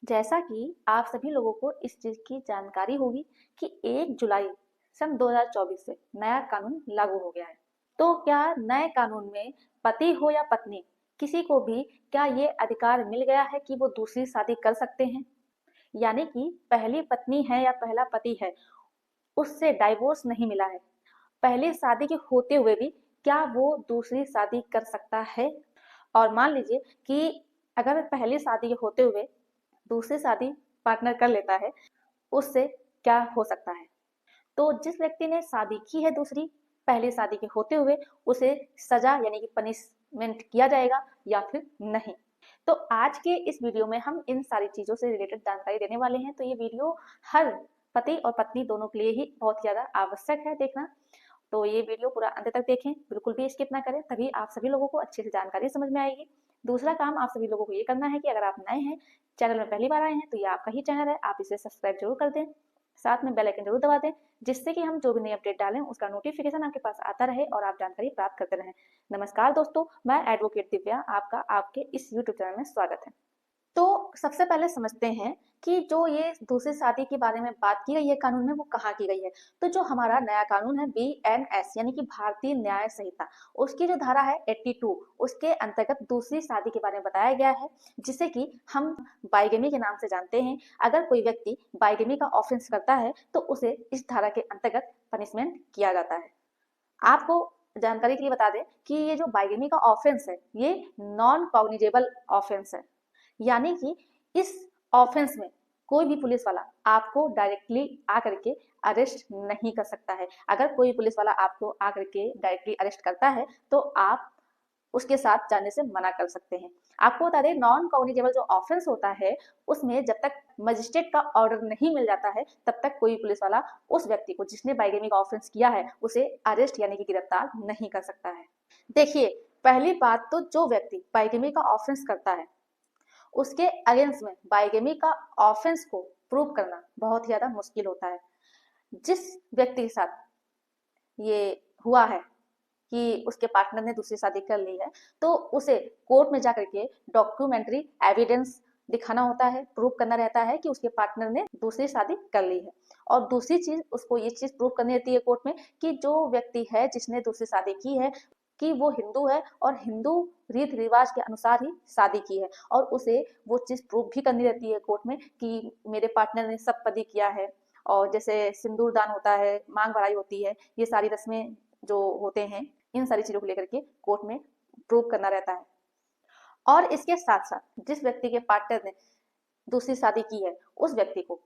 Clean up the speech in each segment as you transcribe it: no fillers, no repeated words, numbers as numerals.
जैसा कि आप सभी लोगों को इस चीज की जानकारी होगी कि 1 जुलाई सन 2024 से नया कानून लागू हो गया है। तो क्या नए कानून में पति हो या पत्नी, किसी को भी क्या ये अधिकार मिल गया है कि वो दूसरी शादी कर सकते हैं? यानी कि पहली पत्नी है या पहला पति है, उससे डाइवोर्स नहीं मिला है, पहली शादी के होते हुए भी क्या वो दूसरी शादी कर सकता है? और मान लीजिए कि अगर पहली शादी के होते हुए दूसरी शादी पार्टनर कर लेता है, उससे क्या हो सकता है? तो जिस व्यक्ति ने शादी की है दूसरी, पहली शादी के होते हुए, उसे सजा यानी कि पनिशमेंट किया जाएगा या फिर नहीं। तो आज के इस वीडियो में हम इन सारी चीजों से रिलेटेड जानकारी देने वाले हैं। तो ये वीडियो हर पति और पत्नी दोनों के लिए ही बहुत ज्यादा आवश्यक है देखना। तो ये वीडियो पूरा अंत तक देखें, बिल्कुल भी स्किप ना करें, तभी आप सभी लोगों को अच्छे से जानकारी समझ में आएगी। दूसरा काम आप सभी लोगों को ये करना है कि अगर आप नए हैं, चैनल में पहली बार आए हैं, तो ये आपका ही चैनल है, आप इसे सब्सक्राइब जरूर कर दें, साथ में बेल आइकन जरूर दबा दें, जिससे कि हम जो भी नई अपडेट डालें उसका नोटिफिकेशन आपके पास आता रहे और आप जानकारी प्राप्त करते रहें। नमस्कार दोस्तों, मैं एडवोकेट दिव्या, आपका आपके इस यूट्यूब चैनल में स्वागत है। तो सबसे पहले समझते हैं कि जो ये दूसरी शादी के बारे में बात की गई है कानून में, वो कहाँ की गई है। तो जो हमारा नया कानून है BNS यानी कि भारतीय न्याय संहिता, उसकी जो धारा है 82, उसके अंतर्गत दूसरी शादी के बारे में बताया गया है, जिसे कि हम बाइगेमी के नाम से जानते हैं। अगर कोई व्यक्ति बाइगेमी का ऑफेंस करता है तो उसे इस धारा के अंतर्गत पनिशमेंट किया जाता है। आपको जानकारी के लिए बता दें कि ये जो बाइगेमी का ऑफेंस है, ये नॉन कॉग्निजेबल ऑफेंस है, यानी कि इस ऑफेंस में कोई भी पुलिस वाला आपको डायरेक्टली आकर के अरेस्ट नहीं कर सकता है। अगर कोई पुलिस वाला आपको आकर के डायरेक्टली अरेस्ट करता है तो आप उसके साथ जाने से मना कर सकते हैं। आपको बता दें, नॉन कॉग्निजेबल जो ऑफेंस होता है, उसमें जब तक मजिस्ट्रेट का ऑर्डर नहीं मिल जाता है, तब तक कोई पुलिस वाला उस व्यक्ति को जिसने बाइगेमी का ऑफेंस किया है उसे अरेस्ट यानी कि गिरफ्तार नहीं कर सकता है। देखिए, पहली बात तो जो व्यक्ति बाइगेमी का ऑफेंस करता है, उसके अगेंस्ट में बाइगेमी का ऑफेंस को प्रूव करना बहुत ज्यादा मुश्किल होता है। जिस व्यक्ति के साथ ये हुआ है कि उसके पार्टनर ने दूसरी शादी कर ली है, तो उसे कोर्ट में जाकर के डॉक्यूमेंट्री एविडेंस दिखाना होता है, प्रूव करना रहता है कि उसके पार्टनर ने दूसरी शादी कर ली है। और दूसरी चीज, उसको ये चीज प्रूव करनी रहती है कोर्ट में कि जो व्यक्ति है जिसने दूसरी शादी की है, कि वो हिंदू है और हिंदू रीति रिवाज के अनुसार ही शादी की है। और उसे वो चीज प्रूव भी करनी रहती है कोर्ट में कि मेरे पार्टनर ने सप्तपदी किया है, और जैसे सिंदूर दान होता है, मांग भराई होती है, ये सारी रस्में जो होते हैं, इन सारी चीजों को लेकर के कोर्ट में प्रूव करना रहता है। और इसके साथ साथ जिस व्यक्ति के पार्टनर ने दूसरी शादी की है, उस व्यक्ति को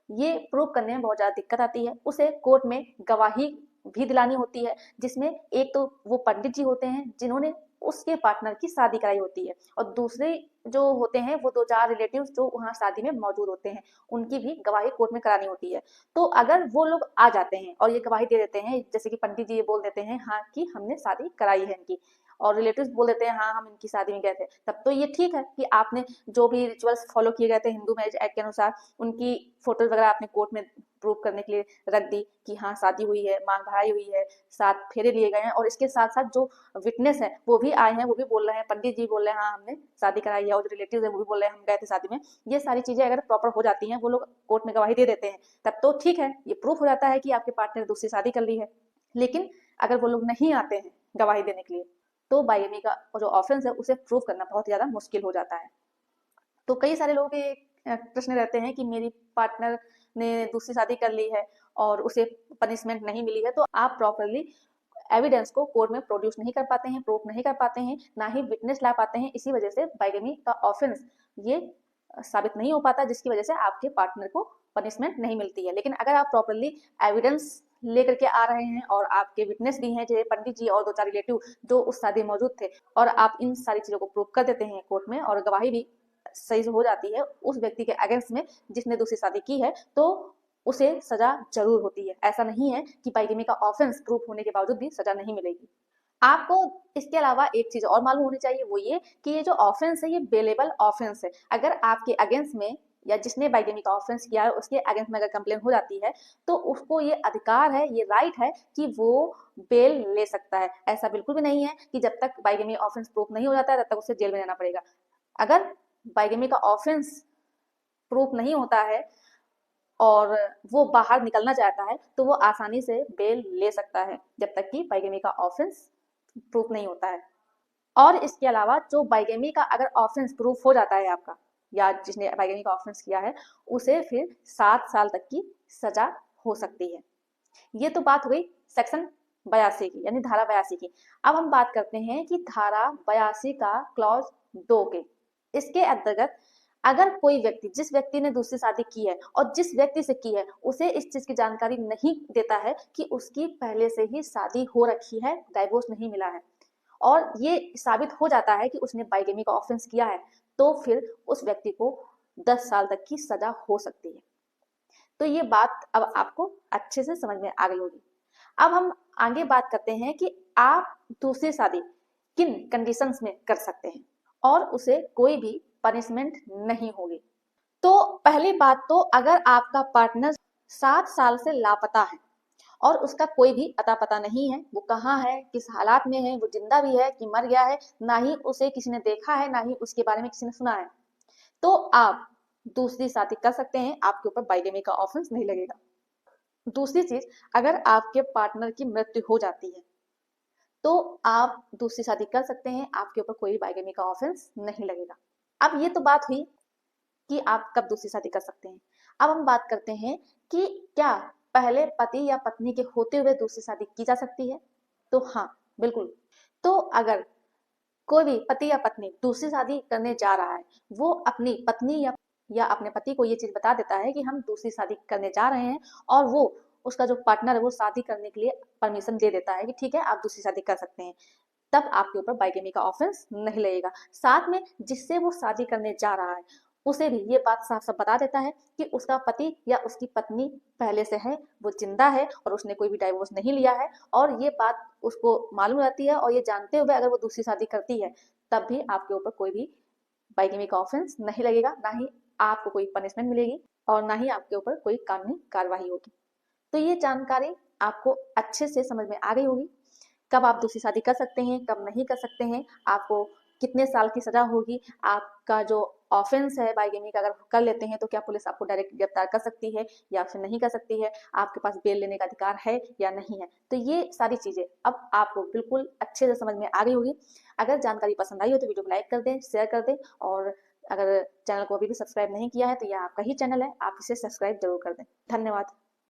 ये प्रूव करने में बहुत ज्यादा दिक्कत आती है। उसे कोर्ट में गवाही भी दिलानी होती है, जिसमें एक तो वो पंडित जी होते हैं जिन्होंने उसके पार्टनर की शादी कराई होती है, और दूसरे जो होते हैं वो दो चार रिलेटिव्स जो वहां शादी में मौजूद होते हैं, उनकी भी गवाही कोर्ट में करानी होती है। तो अगर वो लोग आ जाते हैं और ये गवाही दे देते हैं, जैसे कि पंडित जी ये बोल देते हैं हाँ कि हमने शादी कराई है इनकी, और रिलेटिव्स बोल देते हैं हाँ हम इनकी शादी में गए थे, तब तो ये ठीक है कि आपने जो भी रिचुअल्स फॉलो किए गए थे हिंदू मैरिज एक्ट के अनुसार, उनकी फोटोज वगैरह आपने कोर्ट में प्रूव करने के लिए रख दी कि हाँ शादी हुई है, मांग भराई हुई है, 7 फेरे लिए गए हैं। और इसके साथ साथ जो विटनेस है वो भी आए हैं, वो भी बोल रहे हैं, पंडित जी बोल रहे हैं हाँ हमने शादी कराई है, और जो रिलेटिव है वो भी बोल रहे हैं हम गए थे शादी में। ये सारी चीजें अगर प्रॉपर हो जाती हैं, वो लोग कोर्ट में गवाही दे देते हैं, तब तो ठीक है, ये प्रूफ हो जाता है कि आपके पार्टनर ने दूसरी शादी कर ली है। लेकिन अगर वो लोग नहीं आते हैं गवाही देने के लिए, तो बाइगेमी का जो ऑफेंस है उसे प्रूव करना बहुत ज्यादा मुश्किल हो जाता है। तो कई सारे लोगों के प्रश्न रहते हैं कि मेरी पार्टनर ने दूसरी शादी कर ली है और उसे पनिशमेंट नहीं मिली है, तो आप प्रॉपरली एविडेंस को कोर्ट में प्रोड्यूस नहीं कर पाते हैं, प्रूफ नहीं कर पाते हैं, ना ही विटनेस ला पाते हैं। इसी वजह से बाइगेमी का ऑफेंस ये साबित नहीं हो पाता, जिसकी वजह से आपके पार्टनर को पनिशमेंट नहीं मिलती है। लेकिन अगर आप प्रॉपरली एविडेंस लेकर के आ रहे हैं और आपके विटनेस भी हैं, जैसे पंडित जी और दो चार रिलेटिव जो उस शादी में मौजूद थे, और आप इन सारी चीजों को प्रूव कर देते हैं कोर्ट में, और गवाही भी सही से हो जाती है उस व्यक्ति के अगेंस्ट में जिसने दूसरी शादी की है, तो उसे सजा जरूर होती है। ऐसा नहीं है कि बाइगेमी का ऑफेंस प्रूफ होने के बावजूद भी सजा नहीं मिलेगी। आपको इसके अलावा एक चीज और मालूम होनी चाहिए, वो ये कि ये जो ऑफेंस है ये बेलेबल ऑफेंस है। अगर आपके अगेंस्ट में या जिसने बाइगेमी का ऑफेंस किया है उसके अगेंस्ट में अगर कंप्लेन हो जाती है, तो उसको ये अधिकार है, ये राइट है कि वो बेल ले सकता है। ऐसा बिल्कुल भी नहीं है कि जब तक बाइगेमी ऑफेंस प्रूफ नहीं हो जाता है तब तक उसे जेल में रहना पड़ेगा। अगर बाइगेमी का ऑफेंस प्रूफ नहीं होता है और वो बाहर निकलना चाहता है तो वो आसानी से बेल ले सकता है, जब तक कि बाइगेमी का ऑफेंस प्रूफ नहीं होता है। और इसके अलावा जो बाइगेमी का अगर ऑफेंस प्रूफ हो जाता है आपका, या जिसने बाइगेमी का ऑफेंस किया है, उसे फिर 7 साल तक की सजा हो सकती है। ये तो बात हुई सेक्शन 82 की, यानी धारा 82 की। अब हम बात करते हैं कि धारा 82 का क्लॉज 2 के। इसके अंतर्गत अगर कोई व्यक्ति, जिस व्यक्ति ने दूसरी शादी की है और जिस व्यक्ति से की है, उसे इस चीज की जानकारी नहीं देता है कि उसकी पहले से ही शादी हो रखी है, डाइवोर्स नहीं मिला है, और ये साबित हो जाता है कि उसने बाइगेमी का ऑफेंस किया है, तो फिर उस व्यक्ति को 10 साल तक की सजा हो सकती है। तो ये बात अब आपको अच्छे से समझ में आ गई होगी। अब हम आगे बात करते हैं कि आप दूसरी शादी किन कंडीशंस में कर सकते हैं और उसे कोई भी पनिशमेंट नहीं होगी। तो पहली बात, तो अगर आपका पार्टनर 7 साल से लापता है और उसका कोई भी अता पता नहीं है, वो कहाँ है, किस हालात में है, वो जिंदा भी है कि मर गया है, ना ही उसे किसी ने देखा है, ना ही उसके बारे में किसी ने सुना है, तो आप दूसरी शादी कर सकते हैं, आपके ऊपर बाइगेमी का ऑफेंस नहीं लगेगा। दूसरी चीज, अगर आपके पार्टनर की मृत्यु हो जाती है तो आप दूसरी शादी कर सकते हैं, आपके ऊपर कोई बाइगेमी का ऑफेंस नहीं लगेगा। अब ये तो बात हुई कि आप कब दूसरी शादी कर सकते हैं। अब हम बात करते हैं कि क्या पहले पति या पत्नी के होते हुए दूसरी शादी की जा सकती है। तो हाँ, बिल्कुल। तो अगर कोई भी पति या पत्नी दूसरी शादी करने जा रहा है, वो अपनी पत्नी या अपने पति को ये चीज बता देता है कि हम दूसरी शादी करने जा रहे हैं, और वो उसका जो पार्टनर है वो शादी करने के लिए परमिशन दे देता है कि ठीक है, आप दूसरी शादी कर सकते हैं, तब आपके ऊपर बाइगेमी का ऑफेंस नहीं लगेगा। साथ में जिससे वो शादी करने जा रहा है, उसे भी ये बात साफ साफ बता देता है कि उसका पति या उसकी पत्नी पहले से है, वो जिंदा है और उसने कोई भी डाइवोर्स नहीं लिया है, और ये बात उसको मालूम रहती है, और ये जानते हुए अगर वो दूसरी शादी करती है, तब भी आपके ऊपर कोई भी बाइगेमी का ऑफेंस नहीं लगेगा, ना ही आपको कोई पनिशमेंट मिलेगी और ना ही आपके ऊपर कोई कानूनी कार्रवाई होगी। तो ये जानकारी आपको अच्छे से समझ में आ गई होगी, कब आप दूसरी शादी कर सकते हैं, कब नहीं कर सकते हैं, आपको कितने साल की सजा होगी, आपका जो ऑफेंस है बाइगेमी का अगर कर लेते हैं तो क्या पुलिस आपको डायरेक्ट गिरफ्तार कर सकती है या फिर नहीं कर सकती है, आपके पास बेल लेने का अधिकार है या नहीं है। तो ये सारी चीजें अब आपको बिल्कुल अच्छे से समझ में आ गई होगी। अगर जानकारी पसंद आई हो तो वीडियो को लाइक कर दें, शेयर कर दें, और अगर चैनल को अभी भी सब्सक्राइब नहीं किया है तो यह आपका ही चैनल है, आप इसे सब्सक्राइब जरूर कर दें। धन्यवाद।